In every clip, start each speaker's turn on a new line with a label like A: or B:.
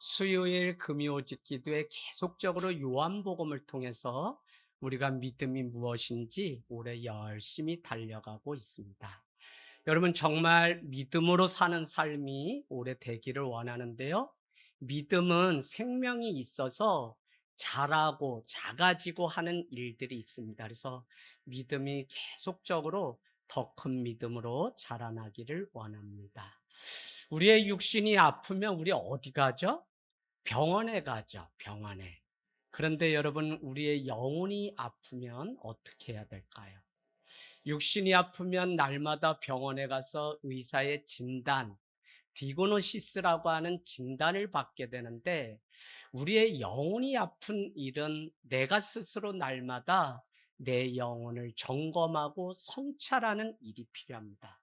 A: 수요일 금요일 기도에 계속적으로 요한복음을 통해서 우리가 믿음이 무엇인지 올해 열심히 달려가고 있습니다. 여러분 정말 믿음으로 사는 삶이 올해 되기를 원하는데요. 믿음은 생명이 있어서 자라고 작아지고 하는 일들이 있습니다. 그래서 믿음이 계속적으로 더 큰 믿음으로 자라나기를 원합니다. 우리의 육신이 아프면 우리 어디 가죠? 병원에 가죠, 병원에. 그런데 여러분, 우리의 영혼이 아프면 어떻게 해야 될까요? 육신이 아프면 날마다 병원에 가서 의사의 진단, 디고노시스라고 하는 진단을 받게 되는데, 우리의 영혼이 아픈 일은 내가 스스로 날마다 내 영혼을 점검하고 성찰하는 일이 필요합니다.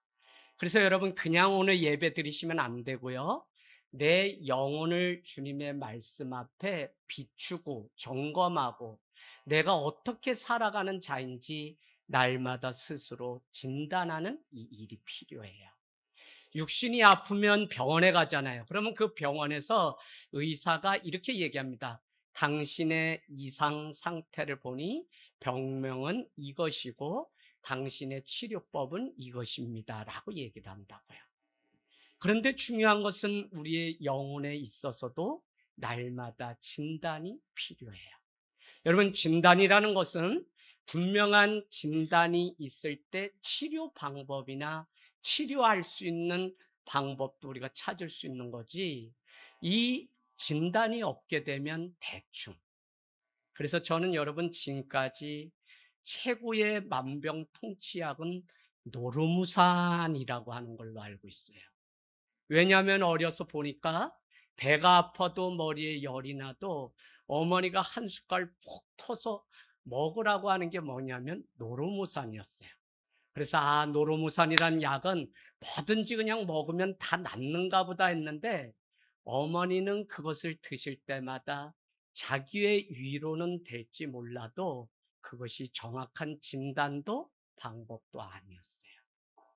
A: 그래서 여러분 그냥 오늘 예배 드리시면 안 되고요. 내 영혼을 주님의 말씀 앞에 비추고 점검하고 내가 어떻게 살아가는 자인지 날마다 스스로 진단하는 이 일이 필요해요. 육신이 아프면 병원에 가잖아요. 그러면 그 병원에서 의사가 이렇게 얘기합니다. 당신의 이상 상태를 보니 병명은 이것이고 당신의 치료법은 이것입니다. 라고 얘기를 한다고요. 그런데 중요한 것은 우리의 영혼에 있어서도 날마다 진단이 필요해요. 여러분, 진단이라는 것은 분명한 진단이 있을 때 치료 방법이나 치료할 수 있는 방법도 우리가 찾을 수 있는 거지, 이 진단이 없게 되면 대충. 그래서 저는 여러분 지금까지 최고의 만병통치약은 노르무산이라고 하는 걸로 알고 있어요. 왜냐하면 어려서 보니까 배가 아파도 머리에 열이 나도 어머니가 한 숟갈 푹 터서 먹으라고 하는 게 뭐냐면 노르무산이었어요. 그래서 노르무산이란 약은 뭐든지 그냥 먹으면 다 낫는가 보다 했는데, 어머니는 그것을 드실 때마다 자기의 위로는 될지 몰라도 그것이 정확한 진단도 방법도 아니었어요.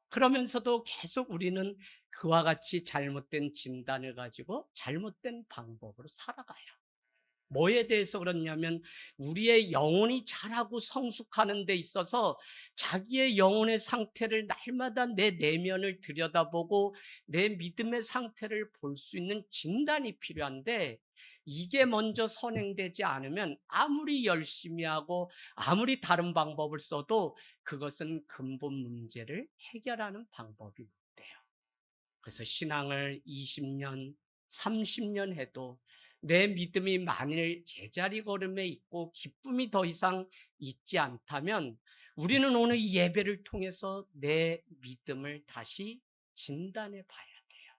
A: 그러면서도 계속 우리는 그와 같이 잘못된 진단을 가지고 잘못된 방법으로 살아가요. 뭐에 대해서 그렇냐면 우리의 영혼이 자라고 성숙하는 데 있어서 자기의 영혼의 상태를 날마다 내 내면을 들여다보고 내 믿음의 상태를 볼 수 있는 진단이 필요한데, 이게 먼저 선행되지 않으면 아무리 열심히 하고 아무리 다른 방법을 써도 그것은 근본 문제를 해결하는 방법이 못 돼요. 그래서 신앙을 20년, 30년 해도 내 믿음이 만일 제자리 걸음에 있고 기쁨이 더 이상 있지 않다면, 우리는 오늘 이 예배를 통해서 내 믿음을 다시 진단해 봐야 돼요.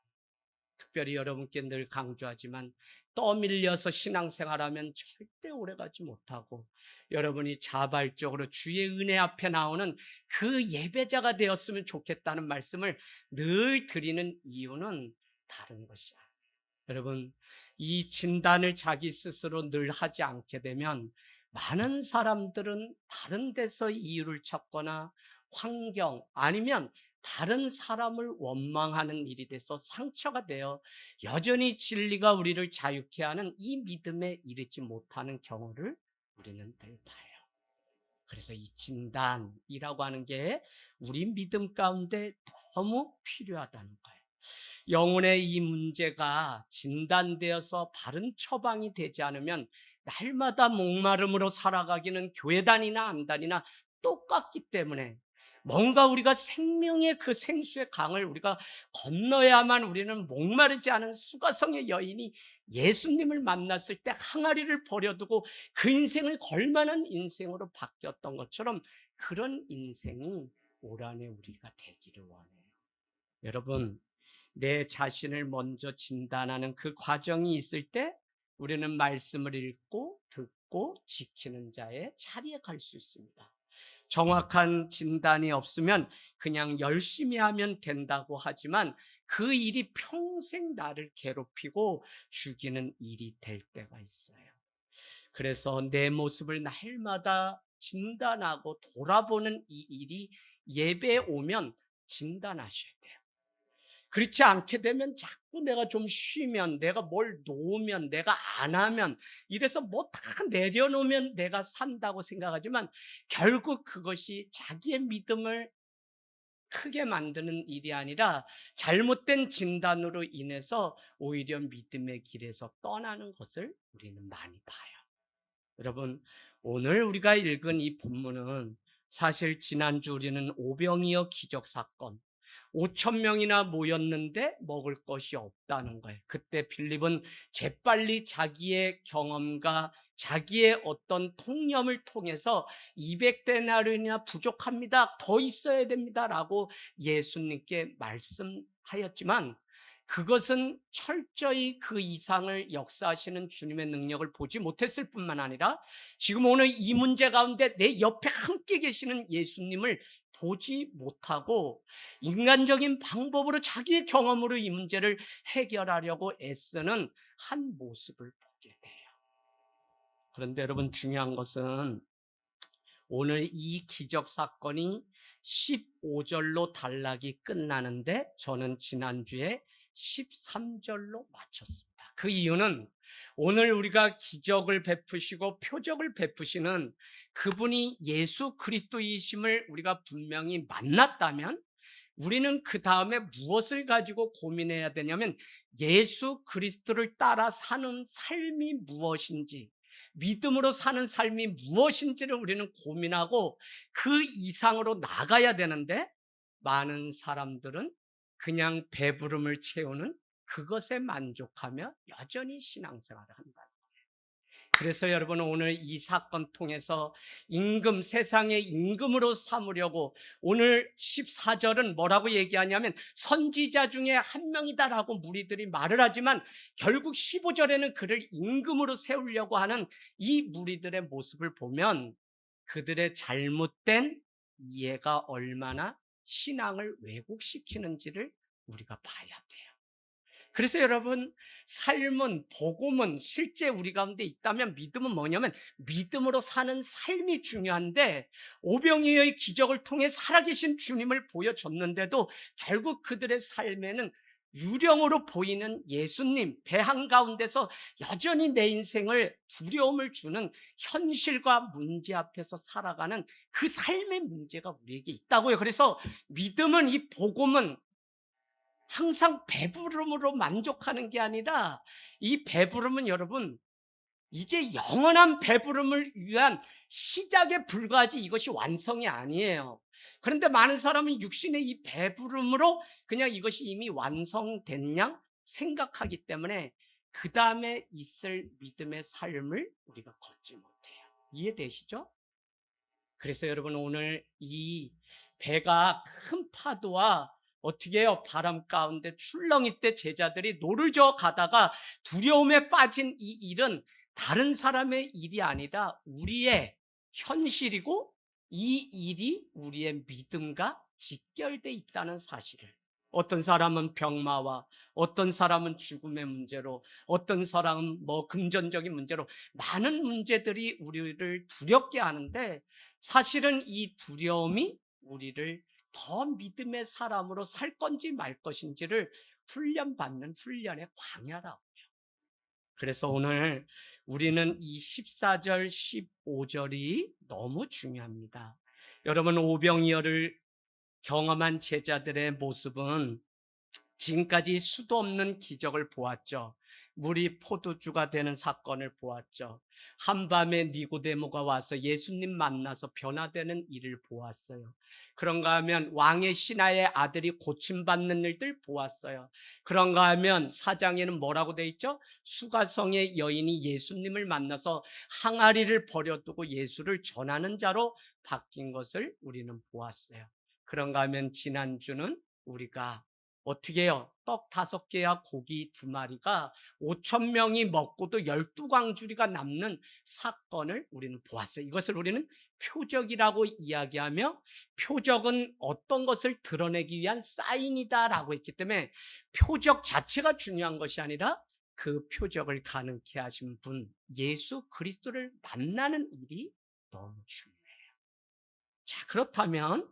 A: 특별히 여러분께 늘 강조하지만 떠밀려서 신앙생활하면 절대 오래가지 못하고, 여러분이 자발적으로 주의 은혜 앞에 나오는 그 예배자가 되었으면 좋겠다는 말씀을 늘 드리는 이유는 다른 것이 아니에요. 여러분, 이 진단을 자기 스스로 늘 하지 않게 되면 많은 사람들은 다른 데서 이유를 찾거나 환경 아니면 다른 사람을 원망하는 일이 돼서 상처가 되어 여전히 진리가 우리를 자유케 하는 이 믿음에 이르지 못하는 경우를 우리는 늘 봐요. 그래서 이 진단이라고 하는 게 우리 믿음 가운데 너무 필요하다는 거예요. 영혼의 이 문제가 진단되어서 바른 처방이 되지 않으면 날마다 목마름으로 살아가기는 교회 다니나 안 다니나 똑같기 때문에, 뭔가 우리가 생명의 그 생수의 강을 우리가 건너야만 우리는 목마르지 않은 수가성의 여인이 예수님을 만났을 때 항아리를 버려두고 그 인생을 걸만한 인생으로 바뀌었던 것처럼, 그런 인생이 올 한해 우리가 되기를 원해요. 여러분, 내 자신을 먼저 진단하는 그 과정이 있을 때 우리는 말씀을 읽고 듣고 지키는 자의 자리에 갈 수 있습니다. 정확한 진단이 없으면 그냥 열심히 하면 된다고 하지만 그 일이 평생 나를 괴롭히고 죽이는 일이 될 때가 있어요. 그래서 내 모습을 날마다 진단하고 돌아보는 이 일이 예배에 오면 진단하셔야 돼요. 그렇지 않게 되면 자꾸 내가 좀 쉬면, 내가 뭘 놓으면, 내가 안 하면, 이래서 뭐 다 내려놓으면 내가 산다고 생각하지만 결국 그것이 자기의 믿음을 크게 만드는 일이 아니라 잘못된 진단으로 인해서 오히려 믿음의 길에서 떠나는 것을 우리는 많이 봐요. 여러분, 오늘 우리가 읽은 이 본문은 사실 지난주 우리는 오병이어 기적 사건, 5천 명이나 모였는데 먹을 것이 없다는 거예요. 그때 빌립은 재빨리 자기의 경험과 자기의 어떤 통념을 통해서 200데나리온이나 부족합니다. 더 있어야 됩니다라고 예수님께 말씀하였지만 그것은 철저히 그 이상을 역사하시는 주님의 능력을 보지 못했을 뿐만 아니라 지금 오늘 이 문제 가운데 내 옆에 함께 계시는 예수님을 보지 못하고 인간적인 방법으로 자기의 경험으로 이 문제를 해결하려고 애쓰는 한 모습을 보게 돼요. 그런데 여러분, 중요한 것은 오늘 이 기적 사건이 15절로 단락이 끝나는데 저는 지난주에 13절로 마쳤습니다. 그 이유는 오늘 우리가 기적을 베푸시고 표적을 베푸시는 그분이 예수 그리스도이심을 우리가 분명히 만났다면 우리는 그 다음에 무엇을 가지고 고민해야 되냐면 예수 그리스도를 따라 사는 삶이 무엇인지, 믿음으로 사는 삶이 무엇인지를 우리는 고민하고 그 이상으로 나가야 되는데 많은 사람들은 그냥 배부름을 채우는 그것에 만족하며 여전히 신앙생활을 한다. 그래서 여러분, 오늘 이 사건 통해서 임금, 세상의 임금으로 삼으려고 오늘 14절은 뭐라고 얘기하냐면 선지자 중에 한 명이다라고 무리들이 말을 하지만 결국 15절에는 그를 임금으로 세우려고 하는 이 무리들의 모습을 보면 그들의 잘못된 이해가 얼마나 신앙을 왜곡시키는지를 우리가 봐야 돼요. 그래서 여러분, 삶은, 복음은 실제 우리 가운데 있다면 믿음은 뭐냐면 믿음으로 사는 삶이 중요한데 오병이어의 기적을 통해 살아계신 주님을 보여줬는데도 결국 그들의 삶에는 유령으로 보이는 예수님, 배 한가운데서 여전히 내 인생을 두려움을 주는 현실과 문제 앞에서 살아가는 그 삶의 문제가 우리에게 있다고요. 그래서 믿음은, 이 복음은 항상 배부름으로 만족하는 게 아니라 이 배부름은 여러분 이제 영원한 배부름을 위한 시작에 불과하지 이것이 완성이 아니에요. 그런데 많은 사람은 육신의 이 배부름으로 그냥 이것이 이미 완성된 양 생각하기 때문에 그 다음에 있을 믿음의 삶을 우리가 걷지 못해요. 이해되시죠? 그래서 여러분, 오늘 이 배가 큰 파도와 어떻게 해요? 바람 가운데 출렁이 때 제자들이 노를 저어 가다가 두려움에 빠진 이 일은 다른 사람의 일이 아니라 우리의 현실이고 이 일이 우리의 믿음과 직결돼 있다는 사실을, 어떤 사람은 병마와 어떤 사람은 죽음의 문제로 어떤 사람은 뭐 금전적인 문제로 많은 문제들이 우리를 두렵게 하는데 사실은 이 두려움이 우리를 더 믿음의 사람으로 살 건지 말 것인지를 훈련받는 훈련의 광야라고. 그래서 오늘 우리는 이 14절, 15절이 너무 중요합니다. 여러분, 오병이어를 경험한 제자들의 모습은 지금까지 수도 없는 기적을 보았죠. 물이 포도주가 되는 사건을 보았죠. 한밤에 니고데모가 와서 예수님 만나서 변화되는 일을 보았어요. 그런가 하면 왕의 신하의 아들이 고침받는 일들 보았어요. 그런가 하면 4장에는 뭐라고 돼 있죠? 수가성의 여인이 예수님을 만나서 항아리를 버려두고 예수를 전하는 자로 바뀐 것을 우리는 보았어요. 그런가 하면 지난주는 우리가 어떻게 해요? 떡 5개와 고기 2마리가 5천 명이 먹고도 12광주리가 남는 사건을 우리는 보았어요. 이것을 우리는 표적이라고 이야기하며 표적은 어떤 것을 드러내기 위한 사인이다라고 했기 때문에 표적 자체가 중요한 것이 아니라 그 표적을 가능케 하신 분 예수 그리스도를 만나는 일이 너무 중요해요. 자, 그렇다면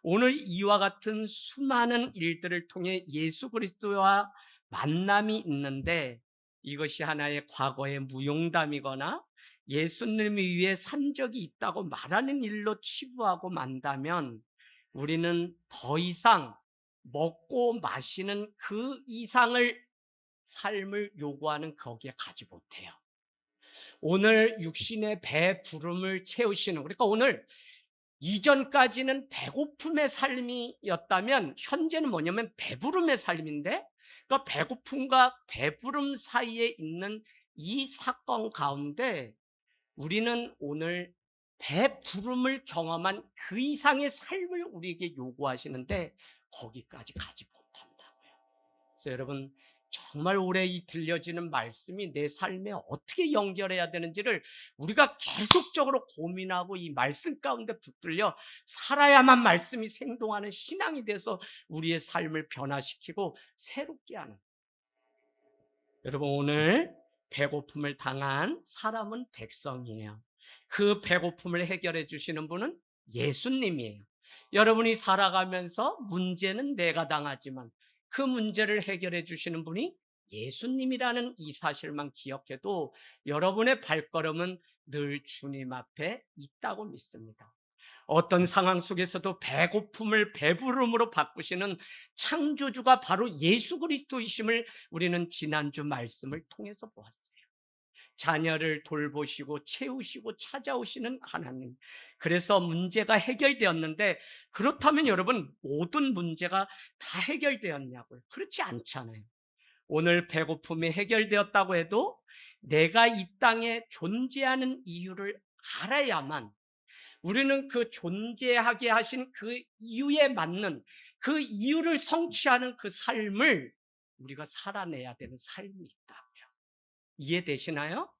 A: 오늘 이와 같은 수많은 일들을 통해 예수 그리스도와 만남이 있는데 이것이 하나의 과거의 무용담이거나 예수님을 위해 산 적이 있다고 말하는 일로 치부하고 만다면 우리는 더 이상 먹고 마시는 그 이상을 삶을 요구하는 거기에 가지 못해요. 오늘 육신의 배 부름을 채우시는, 그러니까 오늘 이전까지는 배고픔의 삶이었다면 현재는 뭐냐면 배부름의 삶인데, 그러니까 배고픔과 배부름 사이에 있는 이 사건 가운데 우리는 오늘 배부름을 경험한 그 이상의 삶을 우리에게 요구하시는데 거기까지 가지 못한다고요. 그래서 여러분, 정말 오래 이 들려지는 말씀이 내 삶에 어떻게 연결해야 되는지를 우리가 계속적으로 고민하고 이 말씀 가운데 붙들려 살아야만 말씀이 생동하는 신앙이 돼서 우리의 삶을 변화시키고 새롭게 하는, 여러분, 오늘 배고픔을 당한 사람은 백성이에요. 그 배고픔을 해결해 주시는 분은 예수님이에요. 여러분이 살아가면서 문제는 내가 당하지만 그 문제를 해결해 주시는 분이 예수님이라는 이 사실만 기억해도 여러분의 발걸음은 늘 주님 앞에 있다고 믿습니다. 어떤 상황 속에서도 배고픔을 배부름으로 바꾸시는 창조주가 바로 예수 그리스도이심을 우리는 지난주 말씀을 통해서 보았어요. 자녀를 돌보시고 채우시고 찾아오시는 하나님. 그래서 문제가 해결되었는데, 그렇다면 여러분, 모든 문제가 다 해결되었냐고요? 그렇지 않잖아요. 오늘 배고픔이 해결되었다고 해도 내가 이 땅에 존재하는 이유를 알아야만 우리는 그 존재하게 하신 그 이유에 맞는, 그 이유를 성취하는 그 삶을 우리가 살아내야 되는 삶이 있다고요. 이해되시나요?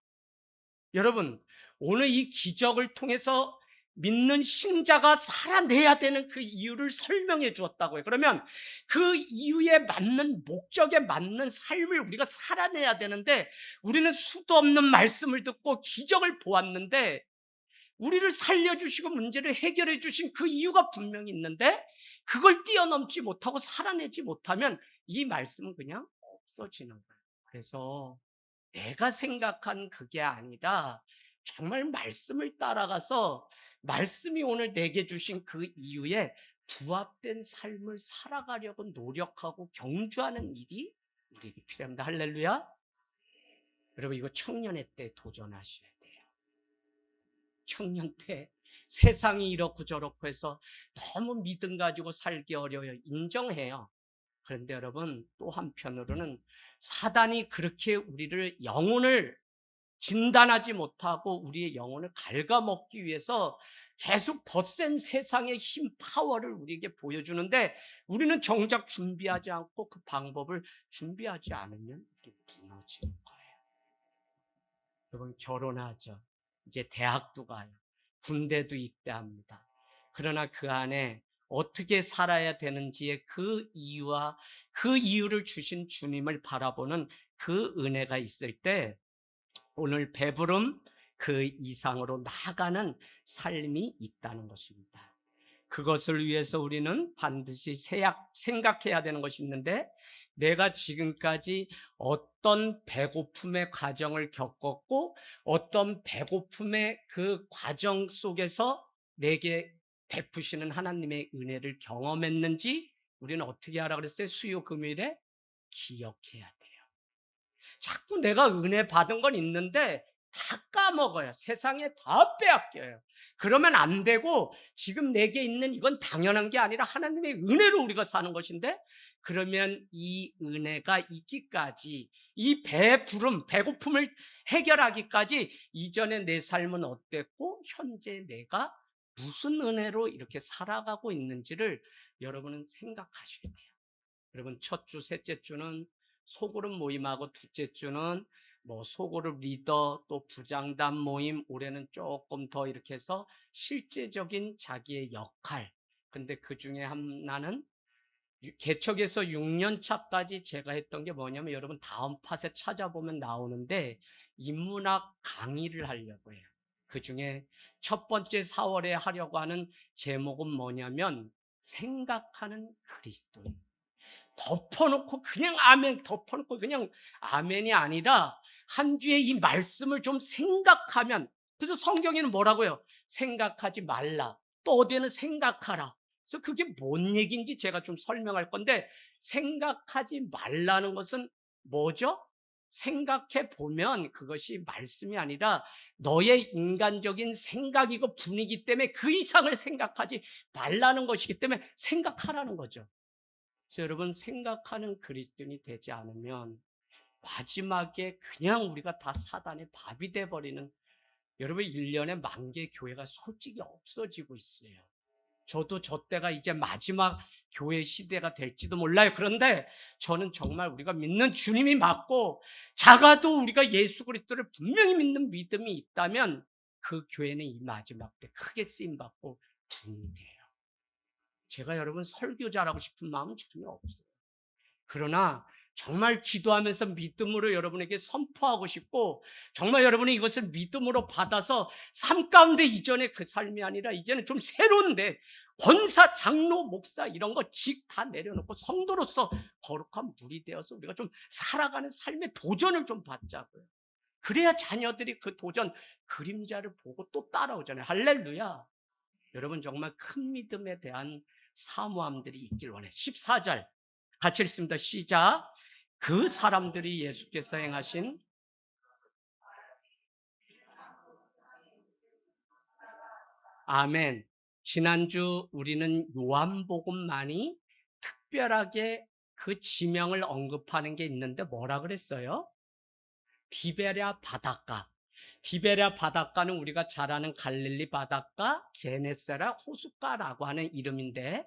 A: 여러분, 오늘 이 기적을 통해서 믿는 신자가 살아내야 되는 그 이유를 설명해 주었다고요. 그러면 그 이유에 맞는, 목적에 맞는 삶을 우리가 살아내야 되는데, 우리는 수도 없는 말씀을 듣고 기적을 보았는데 우리를 살려주시고 문제를 해결해 주신 그 이유가 분명히 있는데 그걸 뛰어넘지 못하고 살아내지 못하면 이 말씀은 그냥 없어지는 거예요. 그래서 내가 생각한 그게 아니라 정말 말씀을 따라가서 말씀이 오늘 내게 주신 그 이유에 부합된 삶을 살아가려고 노력하고 경주하는 일이 우리에게 필요합니다. 할렐루야. 여러분, 이거 청년의 때 도전하셔야 돼요. 청년 때 세상이 이렇고 저렇고 해서 너무 믿음 가지고 살기 어려워요. 인정해요. 그런데 여러분, 또 한편으로는 사단이 그렇게 우리를, 영혼을 진단하지 못하고 우리의 영혼을 갉아먹기 위해서 계속 더 센 세상의 힘, 파워를 우리에게 보여주는데 우리는 정작 준비하지 않고 그 방법을 준비하지 않으면 우리 무너지는 거예요. 여러분, 결혼하죠. 이제 대학도 가요. 군대도 입대합니다. 그러나 그 안에 어떻게 살아야 되는지의 그 이유와 그 이유를 주신 주님을 바라보는 그 은혜가 있을 때 오늘 배부름 그 이상으로 나아가는 삶이 있다는 것입니다. 그것을 위해서 우리는 반드시 생각해야 되는 것이 있는데, 내가 지금까지 어떤 배고픔의 과정을 겪었고 어떤 배고픔의 그 과정 속에서 내게 베푸시는 하나님의 은혜를 경험했는지 우리는 어떻게 하라 그랬어요? 수요 금요일에 기억해야 돼요. 자꾸 내가 은혜 받은 건 있는데 다 까먹어요. 세상에 다 빼앗겨요. 그러면 안 되고, 지금 내게 있는 이건 당연한 게 아니라 하나님의 은혜로 우리가 사는 것인데, 그러면 이 은혜가 있기까지, 이 배부름, 배고픔을 해결하기까지 이전에 내 삶은 어땠고 현재 내가 무슨 은혜로 이렇게 살아가고 있는지를 여러분은 생각하셔야 돼요. 여러분, 첫 주, 셋째 주는 소그룹 모임하고 둘째 주는 뭐 소그룹 리더 또 부장단 모임, 올해는 조금 더 이렇게 해서 실제적인 자기의 역할. 근데 그 중에 하나는 개척에서 6년 차까지 제가 했던 게 뭐냐면, 여러분 다음 팟에 찾아보면 나오는데 인문학 강의를 하려고 해요. 그 중에 첫 번째 4월에 하려고 하는 제목은 뭐냐면 생각하는 그리스도인. 덮어놓고 그냥 아멘, 덮어놓고 그냥 아멘이 아니라 한 주에 이 말씀을 좀 생각하면, 그래서 성경에는 뭐라고요? 생각하지 말라. 또 어디에는 생각하라. 그래서 그게 뭔 얘기인지 제가 좀 설명할 건데, 생각하지 말라는 것은 뭐죠? 생각해 보면 그것이 말씀이 아니라 너의 인간적인 생각이고 분위기 때문에 그 이상을 생각하지 말라는 것이기 때문에 생각하라는 거죠. 그래서 여러분, 생각하는 그리스도인이 되지 않으면 마지막에 그냥 우리가 다 사단의 밥이 돼버리는, 여러분 1년에 10,000개 교회가 솔직히 없어지고 있어요. 저도 저 때가 이제 마지막 교회 시대가 될지도 몰라요. 그런데 저는 정말 우리가 믿는 주님이 맞고 작아도 우리가 예수 그리스도를 분명히 믿는 믿음이 있다면 그 교회는 이 마지막 때 크게 쓰임받고 부흥이 돼요. 제가 여러분 설교자라고 싶은 마음은 전혀 없어요. 그러나 정말 기도하면서 믿음으로 여러분에게 선포하고 싶고, 정말 여러분이 이것을 믿음으로 받아서 삶 가운데 이전의 그 삶이 아니라 이제는 좀 새로운데, 권사, 장로, 목사 이런 거 직 다 내려놓고 성도로서 거룩한 물이 되어서 우리가 좀 살아가는 삶의 도전을 좀 받자고요. 그래야 자녀들이 그 도전 그림자를 보고 또 따라오잖아요. 할렐루야. 여러분, 정말 큰 믿음에 대한 사모함들이 있길 원해. 14절 같이 읽습니다. 시작. 그 사람들이 예수께서 행하신, 아멘. 지난주 우리는 요한복음만이 특별하게 그 지명을 언급하는 게 있는데 뭐라 그랬어요? 디베랴 바닷가. 디베랴 바닷가는 우리가 잘 아는 갈릴리 바닷가, 게네사라 호숫가라고 하는 이름인데,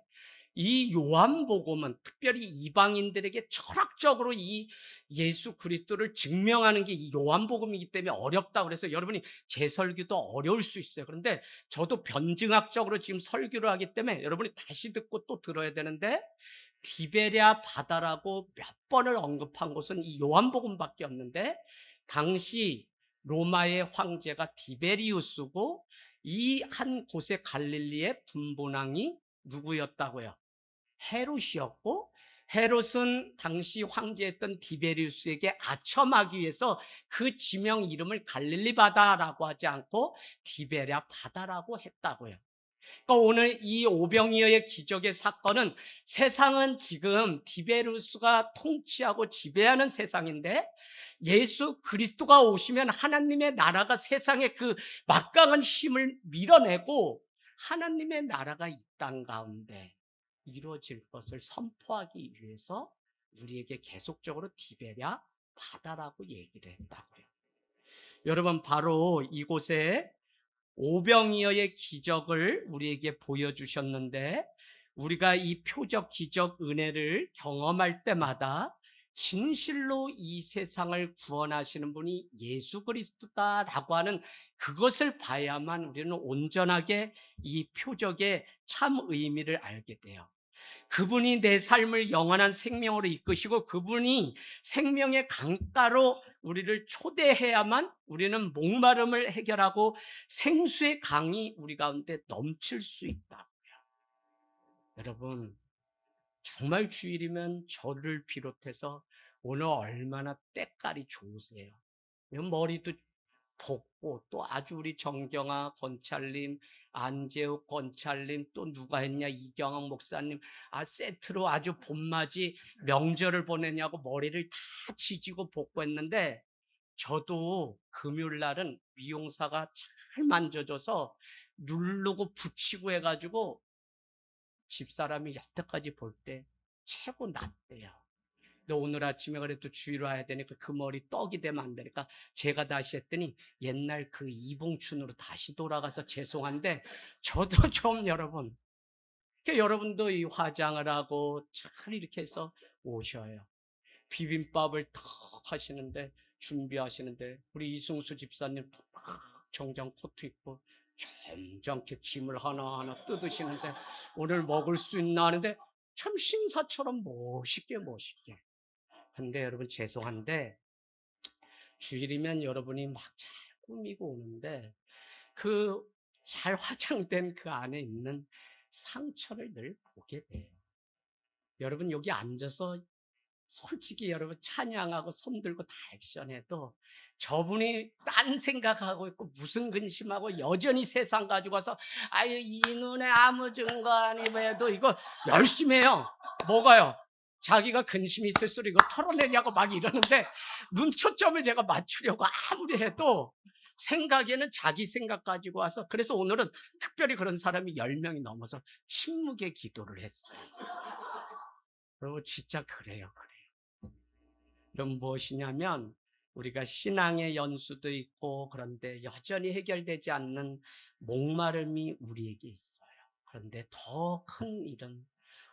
A: 이 요한복음은 특별히 이방인들에게 철학적으로 이 예수 그리스도를 증명하는 게 이 요한복음이기 때문에 어렵다 그래서 여러분이 제 설교도 어려울 수 있어요. 그런데 저도 변증학적으로 지금 설교를 하기 때문에 여러분이 다시 듣고 또 들어야 되는데, 디베랴 바다라고 몇 번을 언급한 곳은 이 요한복음밖에 없는데, 당시 로마의 황제가 디베리우스고 이 한 곳의 갈릴리의 분봉왕이 누구였다고요? 헤롯이었고, 헤롯은 당시 황제였던 디베리우스에게 아첨하기 위해서 그 지명 이름을 갈릴리 바다라고 하지 않고 디베랴 바다라고 했다고요. 그러니까 오늘 이 오병이어의 기적의 사건은, 세상은 지금 디베루스가 통치하고 지배하는 세상인데 예수 그리스도가 오시면 하나님의 나라가 세상의 그 막강한 힘을 밀어내고 하나님의 나라가 이 땅 가운데 이루어질 것을 선포하기 위해서 우리에게 계속적으로 디베랴 바다라고 얘기를 했다고요. 여러분, 바로 이곳에 오병이어의 기적을 우리에게 보여주셨는데, 우리가 이 표적, 기적, 은혜를 경험할 때마다 진실로 이 세상을 구원하시는 분이 예수 그리스도다라고 하는 그것을 봐야만 우리는 온전하게 이 표적의 참 의미를 알게 돼요. 그분이 내 삶을 영원한 생명으로 이끄시고 그분이 생명의 강가로 우리를 초대해야만 우리는 목마름을 해결하고 생수의 강이 우리 가운데 넘칠 수 있다. 여러분, 정말 주일이면 저를 비롯해서 오늘 얼마나 때깔이 좋으세요. 머리도 볶고, 또 아주 우리 정경아 권찰님, 안재욱 권찰님, 또 누가 했냐, 이경학 목사님, 세트로 아주 봄맞이 명절을 보내냐고 머리를 다 지지고 볶고 했는데, 저도 금요일 날은 미용사가 잘 만져줘서 누르고 붙이고 해가지고 집사람이 여태까지 볼 때 최고 낫대요. 근데 오늘 아침에 그래도 주의로 해야 되니까 그 머리 떡이 되면 안 되니까 제가 다시 했더니 옛날 그 이봉춘으로 다시 돌아가서 죄송한데, 저도 좀 여러분, 여러분도 이 화장을 하고 잘 이렇게 해서 오셔요. 비빔밥을 턱 하시는데, 준비하시는데 우리 이승수 집사님 정장 코트 입고 점잖게 김을 하나하나 뜯으시는데 오늘 먹을 수 있나 하는데 참 신사처럼 멋있게. 근데 여러분, 죄송한데 주일이면 여러분이 막 잘 꾸미고 오는데 그 잘 화장된 그 안에 있는 상처를 늘 보게 돼요. 여러분 여기 앉아서 솔직히 여러분 찬양하고 손 들고 다 액션해도 저분이 딴 생각하고 있고 무슨 근심하고 여전히 세상 가지고 와서 아유 이 눈에 아무 증거 아니해도 이거 열심히 해요. 뭐가요? 자기가 근심이 있을수록 이거 털어내냐고 막 이러는데 눈 초점을 제가 맞추려고 아무리 해도 생각에는 자기 생각 가지고 와서 그래서 오늘은 특별히 그런 사람이 10명이 넘어서 침묵의 기도를 했어요. 여러분 진짜 그래요. 그럼 무엇이냐면 우리가 신앙의 연수도 있고 그런데 여전히 해결되지 않는 목마름이 우리에게 있어요. 그런데 더 큰 일은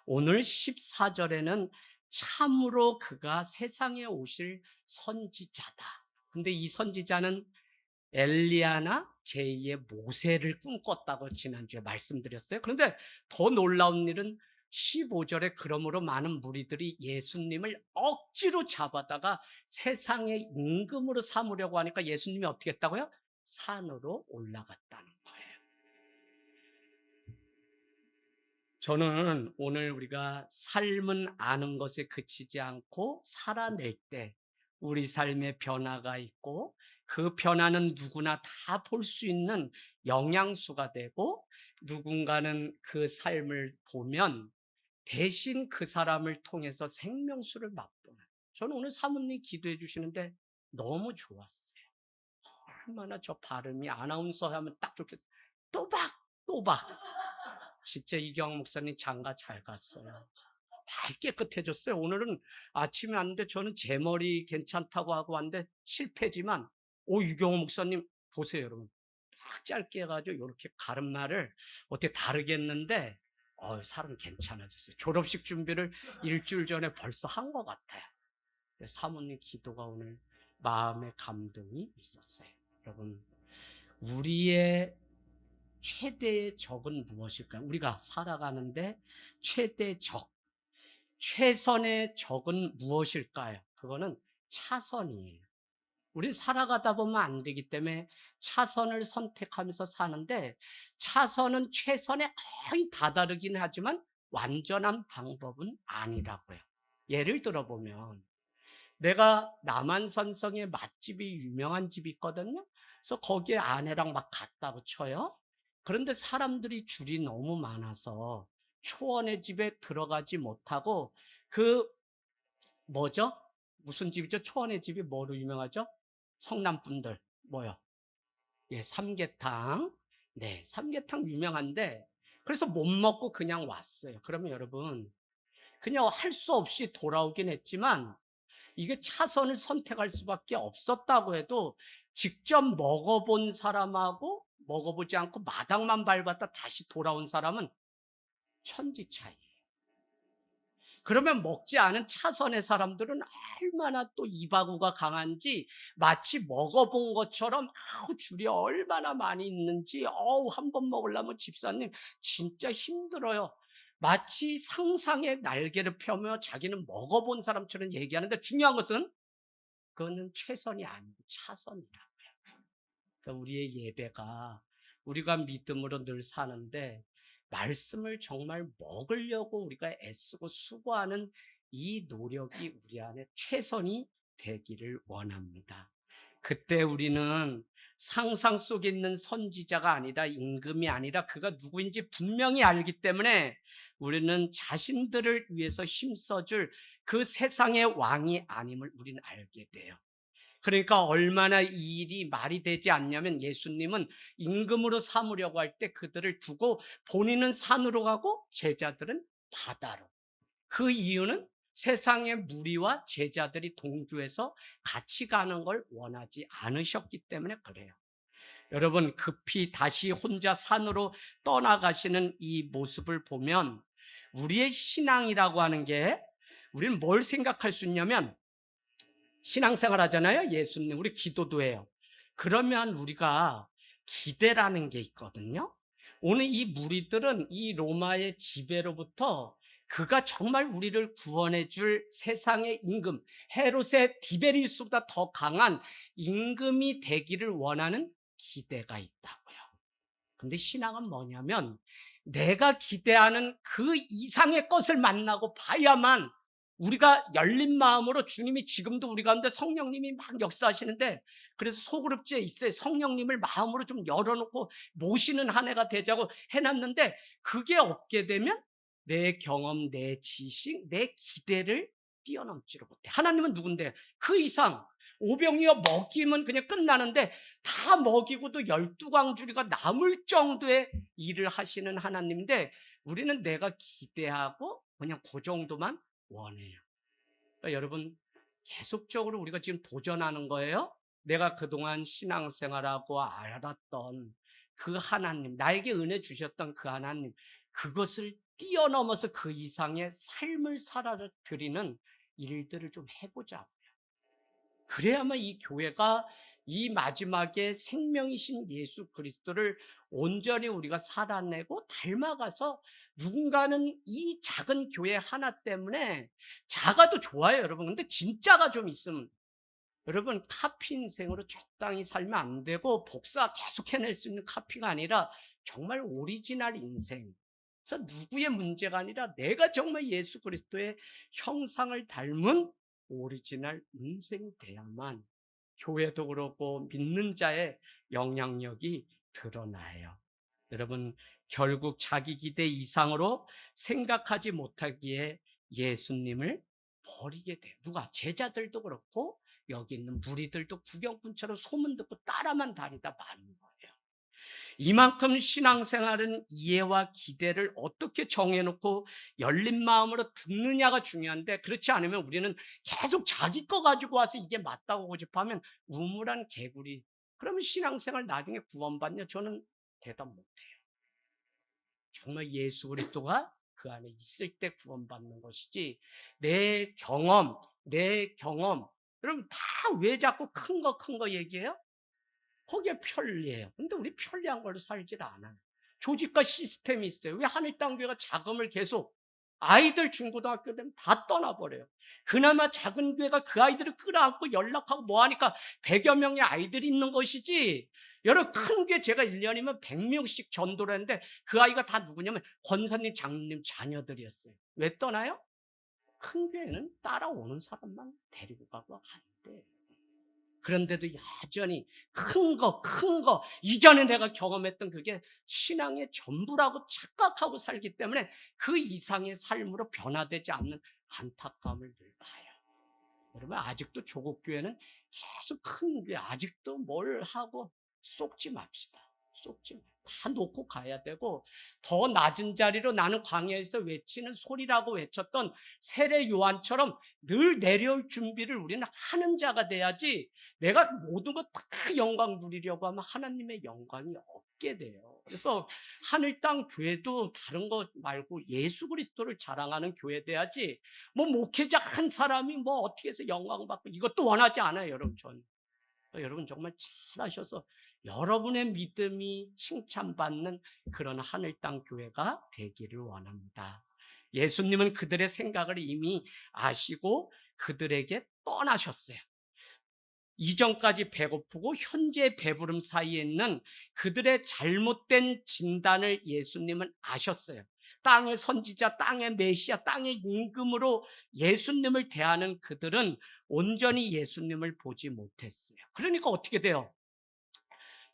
A: 오늘 14절에는 참으로 그가 세상에 오실 선지자다. 근데 이 선지자는 엘리야나 제2의 모세를 꿈꿨다고 지난주에 말씀드렸어요. 그런데 더 놀라운 일은 15절에 그러므로 많은 무리들이 예수님을 억지로 잡아다가 세상의 임금으로 삼으려고 하니까 예수님이 어떻게 했다고요? 산으로 올라갔다는 거예요. 저는 오늘 우리가 삶은 아는 것에 그치지 않고 살아낼 때 우리 삶의 변화가 있고 그 변화는 누구나 다 볼 수 있는 영양수가 되고 누군가는 그 삶을 보면 대신 그 사람을 통해서 생명수를 맛보는 저는 오늘 사모님 기도해 주시는데 너무 좋았어요. 얼마나 저 발음이 아나운서 하면 딱 좋겠어요. 또박 진짜 이경 목사님 장가 잘 갔어요. 맑게 깨끗해졌어요. 오늘은 아침에 왔는데 저는 제 머리 괜찮다고 하고 왔는데 실패지만 이경호 목사님 보세요 여러분. 딱 짧게 해가지고 이렇게 가르마를 어떻게 다르게 했는데 사람 괜찮아졌어요. 졸업식 준비를 일주일 전에 벌써 한 것 같아요. 사모님 기도가 오늘 마음의 감동이 있었어요. 여러분 우리의 최대의 적은 무엇일까요? 우리가 살아가는데 최대 적, 최선의 적은 무엇일까요? 그거는 차선이에요. 우린 살아가다 보면 안 되기 때문에 차선을 선택하면서 사는데 차선은 최선에 거의 다다르긴 하지만 완전한 방법은 아니라고요. 예를 들어보면 내가 남한산성에 맛집이 유명한 집이 있거든요. 그래서 거기에 아내랑 막 갔다고 쳐요. 그런데 사람들이 줄이 너무 많아서 초원의 집에 들어가지 못하고 그 뭐죠? 무슨 집이죠? 초원의 집이 뭐로 유명하죠? 성남 분들 뭐요? 예, 삼계탕. 네, 삼계탕 유명한데 그래서 못 먹고 그냥 왔어요. 그러면 여러분 그냥 할 수 없이 돌아오긴 했지만 이게 차선을 선택할 수밖에 없었다고 해도 직접 먹어본 사람하고 먹어보지 않고 마당만 밟았다 다시 돌아온 사람은 천지 차이. 그러면 먹지 않은 차선의 사람들은 얼마나 또 이바구가 강한지 마치 먹어본 것처럼 줄이 얼마나 많이 있는지 한 번 먹으려면 집사님 진짜 힘들어요. 마치 상상의 날개를 펴며 자기는 먹어본 사람처럼 얘기하는데 중요한 것은 그거는 최선이 아니고 차선이라고요. 그러니까 우리의 예배가 우리가 믿음으로 늘 사는데 말씀을 정말 먹으려고 우리가 애쓰고 수고하는 이 노력이 우리 안에 최선이 되기를 원합니다. 그때 우리는 상상 속에 있는 선지자가 아니라 임금이 아니라 그가 누구인지 분명히 알기 때문에 우리는 자신들을 위해서 힘써줄 그 세상의 왕이 아님을 우리는 알게 돼요. 그러니까 얼마나 이 일이 말이 되지 않냐면 예수님은 임금으로 삼으려고 할 때 그들을 두고 본인은 산으로 가고 제자들은 바다로. 그 이유는 세상의 무리와 제자들이 동조해서 같이 가는 걸 원하지 않으셨기 때문에 그래요. 여러분 급히 다시 혼자 산으로 떠나가시는 이 모습을 보면 우리의 신앙이라고 하는 게 우리는 뭘 생각할 수 있냐면 신앙생활 하잖아요. 예수님 우리 기도도 해요. 그러면 우리가 기대라는 게 있거든요. 오늘 이 무리들은 이 로마의 지배로부터 그가 정말 우리를 구원해 줄 세상의 임금 헤롯의 디베리우스보다 더 강한 임금이 되기를 원하는 기대가 있다고요. 근데 신앙은 뭐냐면 내가 기대하는 그 이상의 것을 만나고 봐야만 우리가 열린 마음으로 주님이 지금도 우리 가운데 성령님이 막 역사하시는데, 그래서 소그룹지에 있어요. 성령님을 마음으로 좀 열어놓고 모시는 한 해가 되자고 해놨는데, 그게 없게 되면 내 경험, 내 지식, 내 기대를 뛰어넘지를 못해. 하나님은 누군데 그 이상 오병이어 먹이면 그냥 끝나는데 다 먹이고도 12광주리가 남을 정도의 일을 하시는 하나님인데, 우리는 내가 기대하고 그냥 그 정도만 원해요. 그러니까 여러분, 계속적으로 우리가 지금 도전하는 거예요. 내가 그동안 신앙생활하고 알았던 그 하나님, 나에게 은혜 주셨던 그 하나님, 그것을 뛰어넘어서 그 이상의 삶을 살아드리는 일들을 좀 해보자고요. 그래야만 이 교회가 이 마지막에 생명이신 예수 그리스도를 온전히 우리가 살아내고 닮아가서, 누군가는 이 작은 교회 하나 때문에, 작아도 좋아요 여러분. 근데 진짜가 좀 있으면, 여러분 카피 인생으로 적당히 살면 안 되고 복사 계속 해낼 수 있는 카피가 아니라 정말 오리지널 인생. 그래서 누구의 문제가 아니라 내가 정말 예수 그리스도의 형상을 닮은 오리지널 인생이 돼야만 교회도 그렇고 믿는 자의 영향력이 드러나요. 여러분, 결국 자기 기대 이상으로 생각하지 못하기에 예수님을 버리게 돼요. 누가? 제자들도 그렇고 여기 있는 무리들도 구경꾼처럼 소문 듣고 따라만 다니다 마는 거예요. 이만큼 신앙생활은 이해와 기대를 어떻게 정해놓고 열린 마음으로 듣느냐가 중요한데, 그렇지 않으면 우리는 계속 자기 거 가지고 와서 이게 맞다고 고집하면 우물한 개구리. 그러면 신앙생활 나중에 구원받냐? 저는 대답 못해요. 정말 예수 그리스도가 그 안에 있을 때 구원받는 것이지, 내 경험. 여러분, 다 왜 자꾸 큰 거 얘기해요? 거기에 편리해요. 근데 우리 편리한 걸로 살질 않아요. 조직과 시스템이 있어요. 왜 하늘땅교회가 자금을 계속, 아이들 중고등학교 되면 다 떠나버려요. 그나마 작은 교회가 그 아이들을 끌어안고 연락하고 뭐하니까 100여 명의 아이들이 있는 것이지, 여러 큰 교회 제가 1년이면 100명씩 전도를 했는데 그 아이가 다 누구냐면 권사님, 장로님 자녀들이었어요. 왜 떠나요? 큰 교회는 따라오는 사람만 데리고 가고 안 돼. 그런데도 여전히 큰 거, 이전에 내가 경험했던 그게 신앙의 전부라고 착각하고 살기 때문에 그 이상의 삶으로 변화되지 않는 안타까움을 늘 봐요. 여러분, 아직도 조국 교회는 계속 큰 교회, 아직도 뭘 하고 쏟지 맙시다. 다 놓고 가야 되고, 더 낮은 자리로 나는 광야에서 외치는 소리라고 외쳤던 세례 요한처럼 늘 내려올 준비를 우리는 하는 자가 돼야지, 내가 모든 것 다 영광 누리려고 하면 하나님의 영광이 없게 돼요. 그래서 하늘 땅 교회도 다른 것 말고 예수 그리스도를 자랑하는 교회 돼야지, 뭐 목회자 한 사람이 뭐 어떻게 해서 영광 받고 이것도 원하지 않아요, 여러분. 전 여러분 정말 잘하셔서 여러분의 믿음이 칭찬받는 그런 하늘 땅 교회가 되기를 원합니다. 예수님은 그들의 생각을 이미 아시고 그들에게 떠나셨어요. 이전까지 배고프고 현재 배부름 사이에 있는 그들의 잘못된 진단을 예수님은 아셨어요. 땅의 선지자, 땅의 메시아, 땅의 임금으로 예수님을 대하는 그들은 온전히 예수님을 보지 못했어요. 그러니까 어떻게 돼요?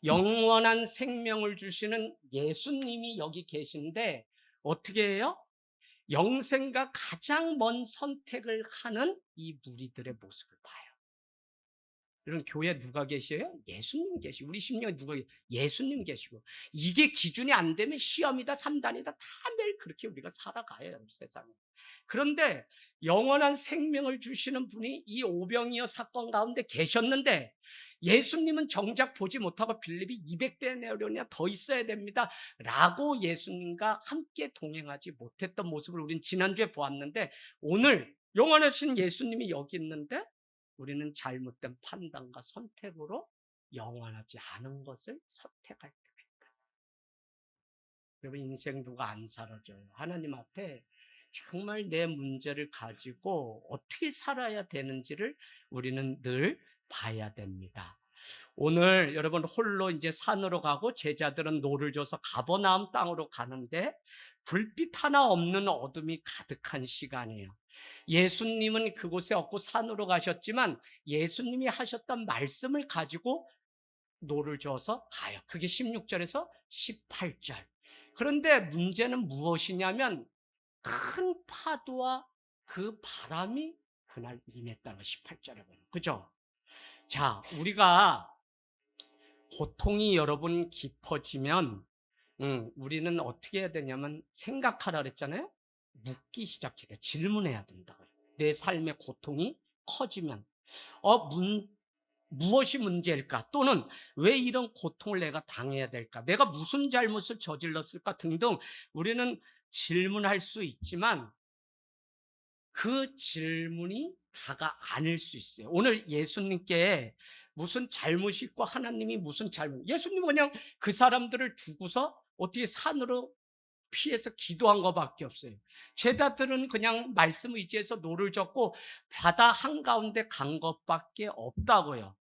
A: 영원한 생명을 주시는 예수님이 여기 계신데 어떻게 해요? 영생과 가장 먼 선택을 하는 이 무리들의 모습을 봐요. 이런 교회 누가 계셔요? 예수님 계시고, 우리 심령에 누가 계세요? 예수님 계시고. 이게 기준이 안 되면 시험이다, 삼단이다, 다 매일 그렇게 우리가 살아가요, 세상에. 그런데 영원한 생명을 주시는 분이 이 오병이어 사건 가운데 계셨는데, 예수님은 정작 보지 못하고 빌립이 200대 내려오냐 더 있어야 됩니다 라고 예수님과 함께 동행하지 못했던 모습을 우린 지난주에 보았는데, 오늘 영원하신 예수님이 여기 있는데 우리는 잘못된 판단과 선택으로 영원하지 않은 것을 선택할 때가 있다. 여러분, 인생 누가 안 살아줘요. 하나님 앞에 정말 내 문제를 가지고 어떻게 살아야 되는지를 우리는 늘 봐야 됩니다. 오늘 여러분 홀로 이제 산으로 가고 제자들은 노를 져서 가버나움 땅으로 가는데 불빛 하나 없는 어둠이 가득한 시간이에요. 예수님은 그곳에 없고 산으로 가셨지만 예수님이 하셨던 말씀을 가지고 노를 저어서 가요. 그게 16절에서 18절. 그런데 문제는 무엇이냐면 큰 파도와 그 바람이 그날 임했다는 거 18절에 보면. 그죠? 자, 우리가 고통이 여러분 깊어지면 우리는 어떻게 해야 되냐면 생각하라 그랬잖아요. 묻기 시작해야 돼. 질문해야 된다고요. 내 삶의 고통이 커지면 무엇이 문제일까? 또는 왜 이런 고통을 내가 당해야 될까? 내가 무슨 잘못을 저질렀을까? 등등 우리는 질문할 수 있지만 그 질문이 다가 아닐 수 있어요. 오늘 예수님께 무슨 잘못이 있고 하나님이 무슨 예수님은 그냥 그 사람들을 두고서 어떻게 산으로 피해서 기도한 것밖에 없어요. 제자들은 그냥 말씀 의지해서 노를 젓고 바다 한가운데 간 것밖에 없다고요.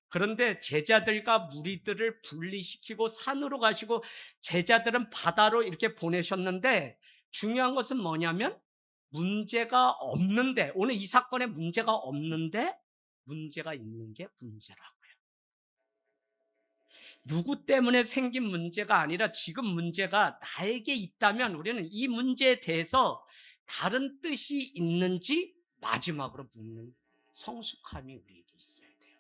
A: 그런데 제자들과 무리들을 분리시키고 산으로 가시고 제자들은 바다로 이렇게 보내셨는데 중요한 것은 뭐냐면 문제가 없는데 오늘 이 사건에 문제가 없는데 문제가 있는 게 문제라고요. 누구 때문에 생긴 문제가 아니라 지금 문제가 나에게 있다면 우리는 이 문제에 대해서 다른 뜻이 있는지 마지막으로 묻는 성숙함이 우리에게 있어야 돼요.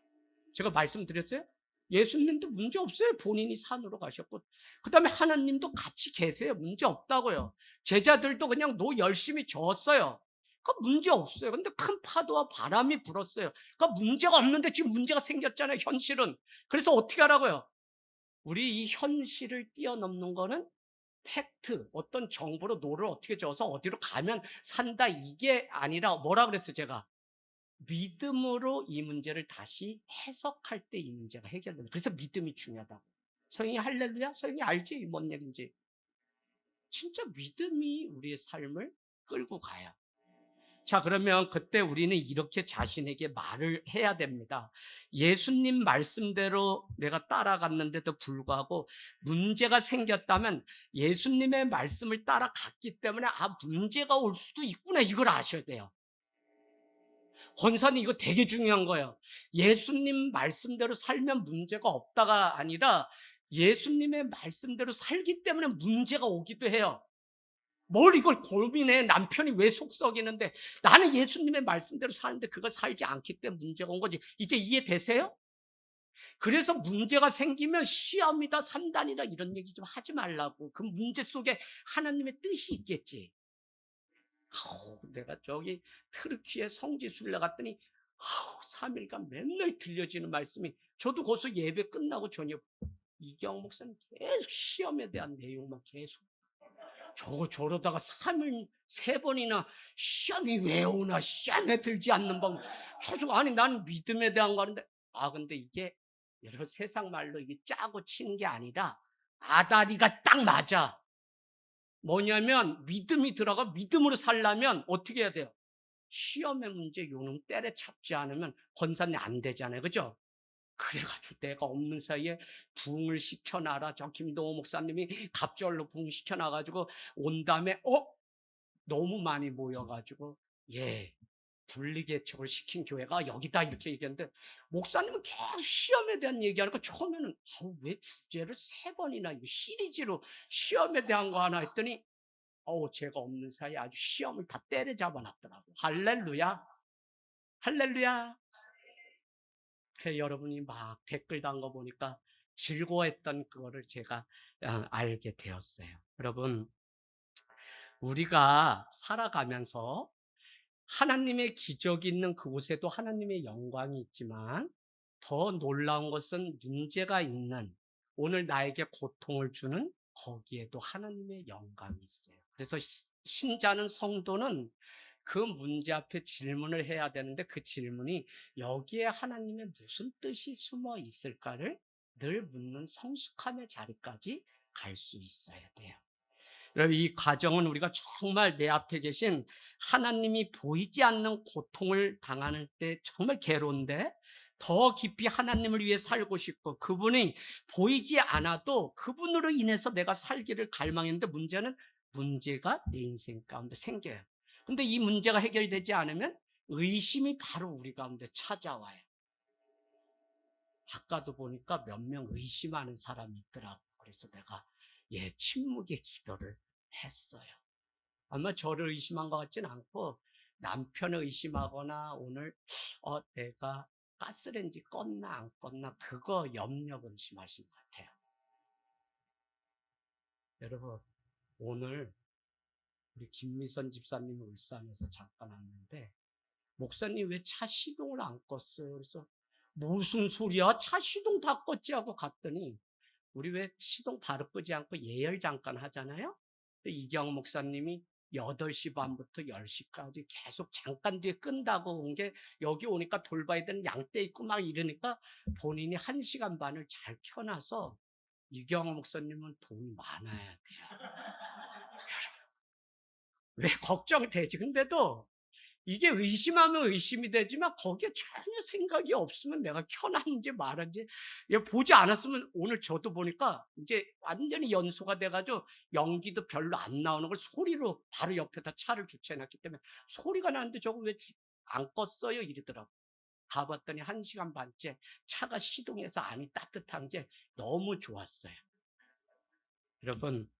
A: 제가 말씀드렸어요? 예수님도 문제 없어요. 본인이 산으로 가셨고. 그 다음에 하나님도 같이 계세요. 문제 없다고요. 제자들도 그냥 노 열심히 저었어요. 그 문제 없어요. 근데 큰 파도와 바람이 불었어요. 그 문제가 없는데 지금 문제가 생겼잖아요. 현실은. 그래서 어떻게 하라고요? 우리 이 현실을 뛰어넘는 거는 팩트, 어떤 정보로 노를 어떻게 저어서 어디로 가면 산다. 이게 아니라 뭐라 그랬어요, 제가? 믿음으로 이 문제를 다시 해석할 때 이 문제가 해결됩니다. 그래서 믿음이 중요하다고. 서영이 할렐루야? 서영이 알지? 뭔 얘기인지. 진짜 믿음이 우리의 삶을 끌고 가요. 자, 그러면 그때 우리는 이렇게 자신에게 말을 해야 됩니다. 예수님 말씀대로 내가 따라갔는데도 불구하고 문제가 생겼다면 예수님의 말씀을 따라갔기 때문에 문제가 올 수도 있구나. 이걸 아셔야 돼요. 권사님 이거 되게 중요한 거예요. 예수님 말씀대로 살면 문제가 없다가 아니라 예수님의 말씀대로 살기 때문에 문제가 오기도 해요. 뭘 이걸 고민해. 남편이 왜 속썩이는데 나는 예수님의 말씀대로 사는데 그걸 살지 않기 때문에 문제가 온 거지. 이제 이해되세요? 그래서 문제가 생기면 시험이다 산단이다 이런 얘기 좀 하지 말라고. 그 문제 속에 하나님의 뜻이 있겠지. 내가 저기 트르키에 성지순례 갔더니 3일간 맨날 들려지는 말씀이, 저도 거기서 예배 끝나고 저녁 이경 목사님 계속 시험에 대한 내용만 계속 저러다가 3일 3번이나 시험이 왜 오나, 시험에 들지 않는 방 계속. 아니 나는 믿음에 대한 거 하는데 근데 이게 여러분 세상 말로 이게 짜고 치는 게 아니라 아다리가 딱 맞아. 뭐냐면 믿음이 들어가. 믿음으로 살려면 어떻게 해야 돼요? 시험의 문제 요놈 때려잡지 않으면 권사님 안 되잖아요. 그죠? 그래가지고 내가 없는 사이에 부흥을 시켜놔라. 저 김동호 목사님이 갑절로 부흥 시켜놔가지고 온 다음에 너무 많이 모여가지고 분리개척을 시킨 교회가 여기다 이렇게 얘기했는데 목사님은 계속 시험에 대한 얘기하니까 처음에는 왜 주제를 3번이나 이거 시리즈로 시험에 대한 거 하나 했더니 제가 없는 사이에 아주 시험을 다 때려잡아 놨더라고. 할렐루야. 할렐루야. 여러분이 막 댓글 단 거 보니까 즐거워했던 그거를 제가 알게 되었어요. 여러분, 우리가 살아가면서 하나님의 기적이 있는 그곳에도 하나님의 영광이 있지만 더 놀라운 것은 문제가 있는, 오늘 나에게 고통을 주는 거기에도 하나님의 영광이 있어요. 그래서 신자는, 성도는 그 문제 앞에 질문을 해야 되는데 그 질문이 여기에 하나님의 무슨 뜻이 숨어 있을까를 늘 묻는 성숙함의 자리까지 갈 수 있어야 돼요. 여러분, 이 과정은 우리가 정말 내 앞에 계신 하나님이 보이지 않는 고통을 당하는 때 정말 괴로운데 더 깊이 하나님을 위해 살고 싶고 그분이 보이지 않아도 그분으로 인해서 내가 살기를 갈망했는데 문제가 내 인생 가운데 생겨요. 근데 이 문제가 해결되지 않으면 의심이 바로 우리 가운데 찾아와요. 아까도 보니까 몇 명 의심하는 사람이 있더라고. 그래서 내가 침묵의 기도를 했어요. 아마 저를 의심한 것 같지는 않고 남편을 의심하거나 오늘 내가 가스레인지 껐나 안 껐나 그거 염려 근심하신 것 같아요. 여러분 오늘 우리 김미선 집사님 울산에서 잠깐 왔는데 목사님 왜 차 시동을 안 껐어요? 그래서 무슨 소리야? 차 시동 다 껐지 하고 갔더니 우리 왜 시동 바로 끄지 않고 예열 잠깐 하잖아요? 이경 목사님이 8시 반부터 10시까지 계속 잠깐 뒤에 끈다고 온 게 여기 오니까 돌봐야 되는 양떼 있고 막 이러니까 본인이 1시간 반을 잘 켜놔서 이경 목사님은 돈이 많아야 돼요. 왜 걱정이 되지? 근데도 이게 의심하면 의심이 되지만 거기에 전혀 생각이 없으면 내가 켜놨는지 말았는지 보지 않았으면 오늘 저도 보니까 이제 완전히 연소가 돼가지고 연기도 별로 안 나오는 걸 소리로 바로 옆에다 차를 주차해놨기 때문에 소리가 나는데 저거 왜 안 껐어요? 이러더라고. 가봤더니 1시간 반째 차가 시동해서 안이 따뜻한 게 너무 좋았어요. 여러분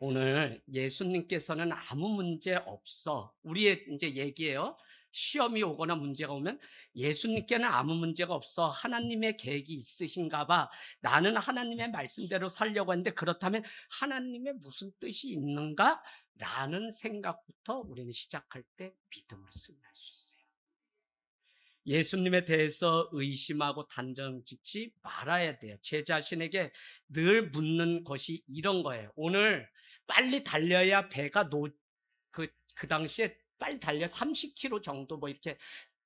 A: 오늘 예수님께서는 아무 문제 없어. 우리의 이제 얘기예요. 시험이 오거나 문제가 오면 예수님께는 아무 문제가 없어. 하나님의 계획이 있으신가 봐. 나는 하나님의 말씀대로 살려고 하는데 그렇다면 하나님의 무슨 뜻이 있는가? 라는 생각부터 우리는 시작할 때 믿음으로 승리할 수 있어요. 예수님에 대해서 의심하고 단정 짓지 말아야 돼요. 제 자신에게 늘 묻는 것이 이런 거예요. 오늘 빨리 달려야 배가 그 당시에 빨리 달려 30km 정도 뭐 이렇게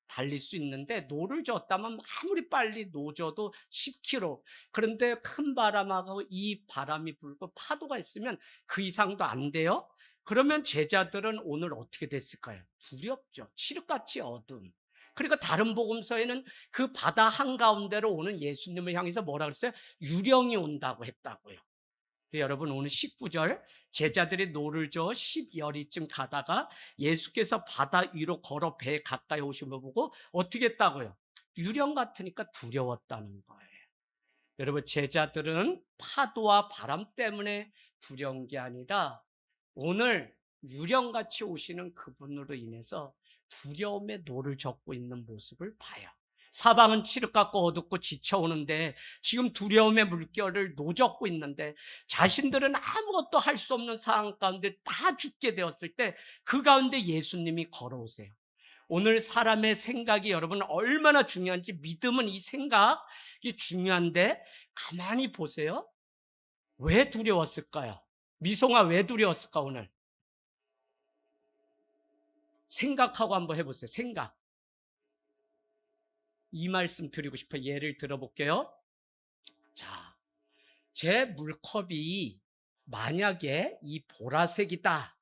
A: 달릴 수 있는데 노를 젓다면 아무리 빨리 노져도 10km. 그런데 큰 바람하고 이 바람이 불고 파도가 있으면 그 이상도 안 돼요. 그러면 제자들은 오늘 어떻게 됐을까요? 두렵죠. 칠흑같이 어두운. 그러니까 다른 복음서에는 그 바다 한가운데로 오는 예수님을 향해서 뭐라 그랬어요? 유령이 온다고 했다고요. 여러분 오늘 19절 제자들이 노를 저어 10여리쯤 가다가 예수께서 바다 위로 걸어 배에 가까이 오신 걸 보고 어떻게 했다고요? 유령 같으니까 두려웠다는 거예요. 여러분 제자들은 파도와 바람 때문에 두려운 게 아니라 오늘 유령같이 오시는 그분으로 인해서 두려움의 노를 젓고 있는 모습을 봐요. 사방은 칠흑 같고 어둡고 지쳐오는데 지금 두려움의 물결을 노젓고 있는데 자신들은 아무것도 할 수 없는 상황 가운데 다 죽게 되었을 때 그 가운데 예수님이 걸어오세요. 오늘 사람의 생각이 여러분 얼마나 중요한지 믿음은 이 생각이 중요한데 가만히 보세요. 왜 두려웠을까요? 미송아 왜 두려웠을까 오늘? 생각하고 한번 해보세요. 생각. 이 말씀 드리고 싶어요. 예를 들어볼게요. 자, 제 물컵이 만약에 이 보라색이다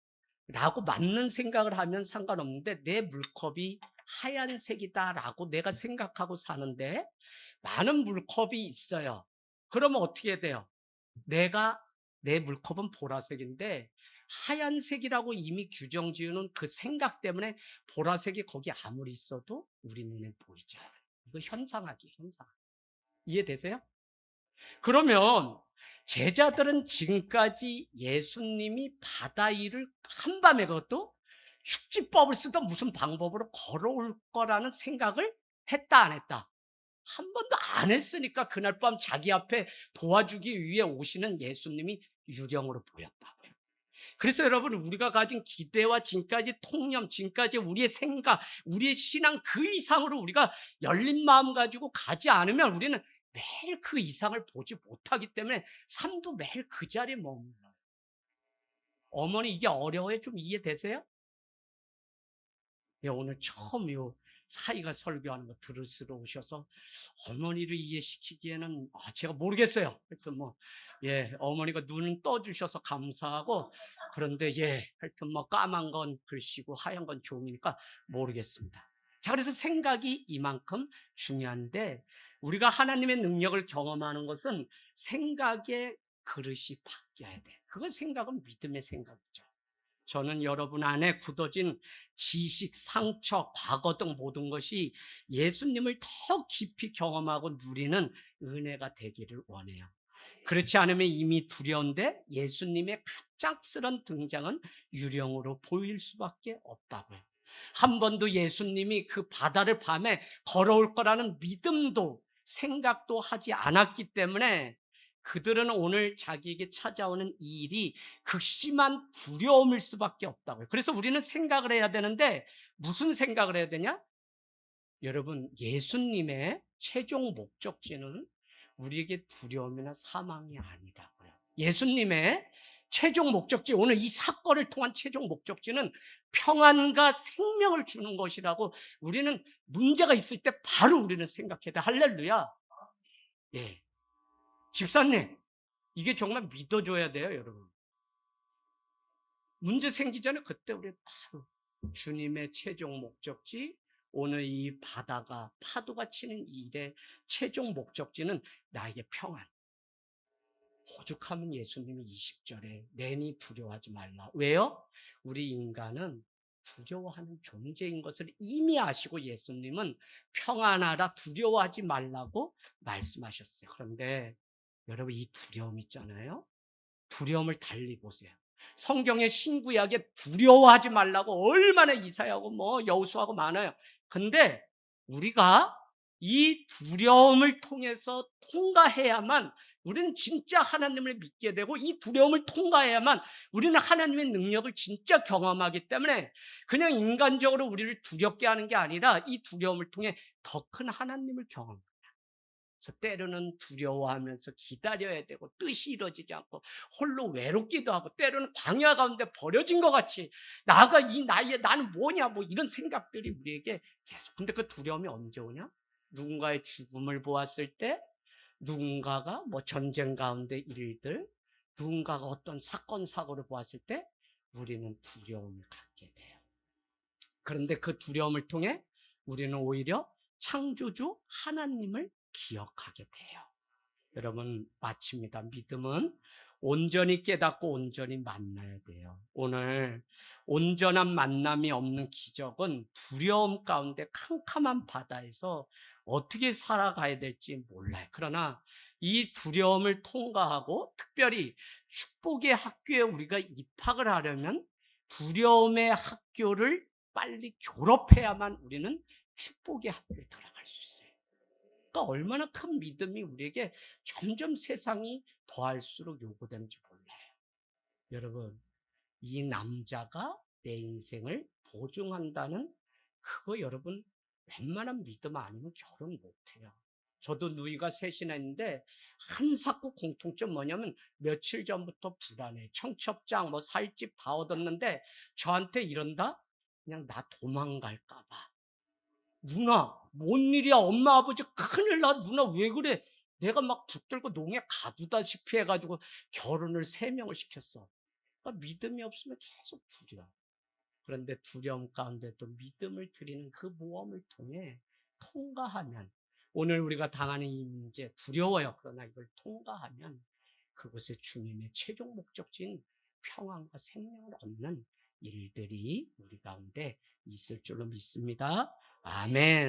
A: 라고 맞는 생각을 하면 상관없는데 내 물컵이 하얀색이다 라고 내가 생각하고 사는데 많은 물컵이 있어요. 그러면 어떻게 돼요? 내 물컵은 보라색인데 하얀색이라고 이미 규정 지으는 그 생각 때문에 보라색이 거기 아무리 있어도 우리 눈에 보이지 않아요. 이거 현상학이에요, 현상학. 이해되세요? 그러면 제자들은 지금까지 예수님이 바다 위를 한밤에 그것도 축지법을 쓰던 무슨 방법으로 걸어올 거라는 생각을 했다 안 했다? 한 번도 안 했으니까 그날 밤 자기 앞에 도와주기 위해 오시는 예수님이 유령으로 보였다고요. 그래서 여러분 우리가 가진 기대와 지금까지 통념, 지금까지 우리의 생각, 우리의 신앙 그 이상으로 우리가 열린 마음 가지고 가지 않으면 우리는 매일 그 이상을 보지 못하기 때문에 삶도 매일 그 자리에 머물러요. 어머니 이게 어려워요? 좀 이해되세요? 예, 오늘 처음 사이가 설교하는 거 들으시러 오셔서 어머니를 이해시키기에는 제가 모르겠어요. 하여튼 어머니가 눈 떠주셔서 감사하고 그런데 하여튼 까만 건 글씨고 하얀 건 종이니까 모르겠습니다. 자, 그래서 생각이 이만큼 중요한데 우리가 하나님의 능력을 경험하는 것은 생각의 그릇이 바뀌어야 돼. 그건 생각은 믿음의 생각이죠. 저는 여러분 안에 굳어진 지식, 상처, 과거 등 모든 것이 예수님을 더 깊이 경험하고 누리는 은혜가 되기를 원해요. 그렇지 않으면 이미 두려운데 예수님의 갑작스런 등장은 유령으로 보일 수밖에 없다고요. 한 번도 예수님이 그 바다를 밤에 걸어올 거라는 믿음도 생각도 하지 않았기 때문에 그들은 오늘 자기에게 찾아오는 이 일이 극심한 두려움일 수밖에 없다고요. 그래서 우리는 생각을 해야 되는데 무슨 생각을 해야 되냐? 여러분, 예수님의 최종 목적지는 우리에게 두려움이나 사망이 아니라고요. 예수님의 최종 목적지, 오늘 이 사건을 통한 최종 목적지는 평안과 생명을 주는 것이라고 우리는 문제가 있을 때 바로 우리는 생각해야 돼. 할렐루야. 예. 집사님, 이게 정말 믿어줘야 돼요, 여러분. 문제 생기기 전에 그때 우리 바로 주님의 최종 목적지, 오늘 이 바다가 파도가 치는 이 일의 최종 목적지는 나에게 평안. 오죽하면 예수님이 20절에 내니 두려워하지 말라. 왜요? 우리 인간은 두려워하는 존재인 것을 이미 아시고 예수님은 평안하라, 두려워하지 말라고 말씀하셨어요. 그런데 여러분, 이 두려움 있잖아요. 두려움을 달리 보세요. 성경의 신구약에 두려워하지 말라고 얼마나 이사야하고 뭐 여호수아하고 많아요. 근데 우리가 이 두려움을 통해서 통과해야만 우리는 진짜 하나님을 믿게 되고, 이 두려움을 통과해야만 우리는 하나님의 능력을 진짜 경험하기 때문에 그냥 인간적으로 우리를 두렵게 하는 게 아니라 이 두려움을 통해 더 큰 하나님을 경험합니다. 그래서 때로는 두려워하면서 기다려야 되고 뜻이 이루어지지 않고 홀로 외롭기도 하고, 때로는 광야 가운데 버려진 것 같이 나가 이 나이에 나는 뭐냐 뭐 이런 생각들이 우리에게 계속. 근데 그 두려움이 언제 오냐? 누군가의 죽음을 보았을 때, 누군가가 뭐 전쟁 가운데 일들, 누군가가 어떤 사건 사고를 보았을 때 우리는 두려움을 갖게 돼요. 그런데 그 두려움을 통해 우리는 오히려 창조주 하나님을 기억하게 돼요. 여러분, 마칩니다. 믿음은 온전히 깨닫고 온전히 만나야 돼요. 오늘 온전한 만남이 없는 기적은 두려움 가운데 캄캄한 바다에서 어떻게 살아가야 될지 몰라요. 그러나 이 두려움을 통과하고 특별히 축복의 학교에 우리가 입학을 하려면 두려움의 학교를 빨리 졸업해야만 우리는 축복의 학교에 들어갈 수 있어요. 그러니까 얼마나 큰 믿음이 우리에게 점점 세상이 더할수록 요구되는지 몰라요. 여러분, 이 남자가 내 인생을 보증한다는 그거 여러분 웬만한 믿음 아니면 결혼 못해요. 저도 누이가 셋이나 있는데 한 사코 공통점 뭐냐면 며칠 전부터 불안해. 청첩장 뭐 살집 다 얻었는데 저한테 이런다? 그냥 나 도망갈까 봐. 누나, 뭔 일이야? 엄마, 아버지 큰일 나. 누나, 왜 그래? 내가 막 붙들고 농에 가두다시피 해가지고 결혼을 3명을 시켰어. 그러니까 믿음이 없으면 계속 두려워. 그런데 두려움 가운데 또 믿음을 드리는 그 모험을 통해 통과하면, 오늘 우리가 당하는 이 문제 두려워요. 그러나 이걸 통과하면 그곳에 주님의 최종 목적지인 평안과 생명을 얻는 일들이 우리 가운데 있을 줄로 믿습니다. 아멘.